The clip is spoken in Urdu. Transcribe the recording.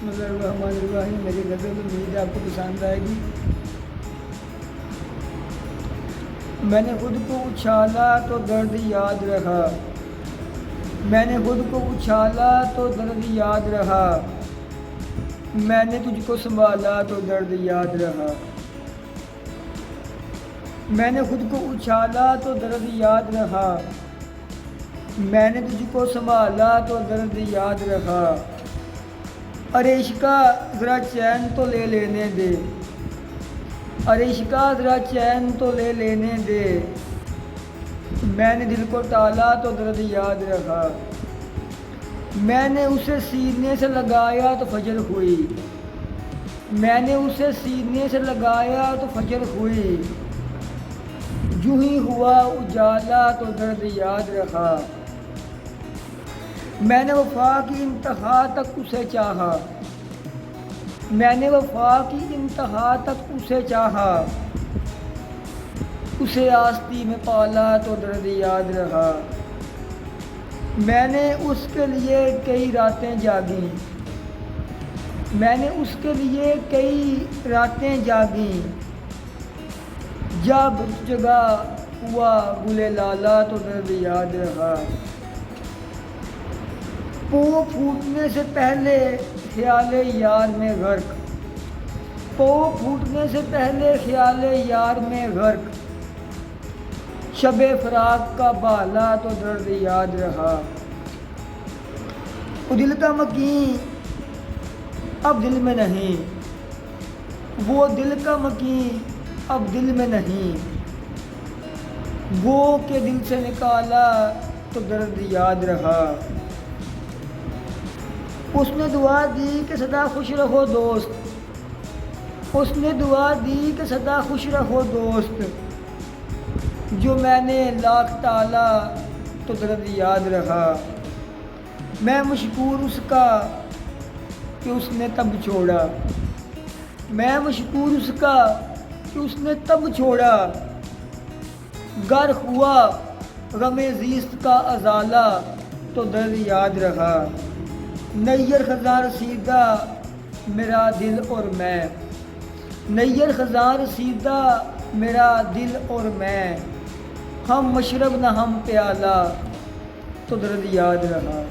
بسم اللہ الرحمن الرحیم۔ میری غزل امید ہے آپ کو پسند آئے گی۔ میں نے خود کو اچھالا تو درد یاد رہا، میں نے خود کو اچھالا تو درد یاد رہا، میں نے تجھ کو سنبھالا تو درد یاد رہا، میں نے خود کو اچھالا تو درد یاد رہا، میں نے تجھ کو سنبھالا تو درد یاد رہا۔ ارے عشقا ذرا چین تو لے لینے دے، ارے عشقا ذرا چین تو لے لینے دے، میں نے دل کو ٹالا تو درد یاد رہا، میں نے اسے سینے سے لگایا تو فجر ہوئی، میں نے اسے سینے سے لگایا تو فجر ہوئی، یوں ہی ہوا اجالا تو درد یاد رہا، میں نے وفا کی انتہا تک اسے چاہا، میں نے وفا کی انتہا تک اسے چاہا، اسے آستی میں پالا تو درد یاد رہا، میں نے اس کے لیے کئی راتیں جاگیں، میں نے اس کے لیے کئی راتیں جاگیں، جب جگہ ہوا گلے لالا تو درد یاد رہا، پو پھوٹنے سے پہلے خیال یار میں غرق، پو پھوٹنے سے پہلے خیال یار میں غرق، شب فراق کا بالا تو درد یاد رہا، وہ دل کا مکین اب دل میں نہیں، وہ دل کا مکین اب دل میں نہیں، وہ کہ دل سے نکالا تو درد یاد رہا، اس نے دعا دی کہ سدا خوش رہو دوست، اس نے دعا دی کہ سدا خوش رہو دوست، جو میں نے لاکھ ٹالا تو درد یاد رہا، میں مشکور اس کا کہ اس نے تب چھوڑا، میں مشکور اس کا کہ اس نے تب چھوڑا، گر ہوا غم زیست کا ازالہ تو درد یاد رہا، نیر خزاں رسیدہ میرا دل اور میں، نیر خزاں رسیدہ میرا دل اور میں، ہم مشرب نہ ہم پیالہ تو درد یاد رہا۔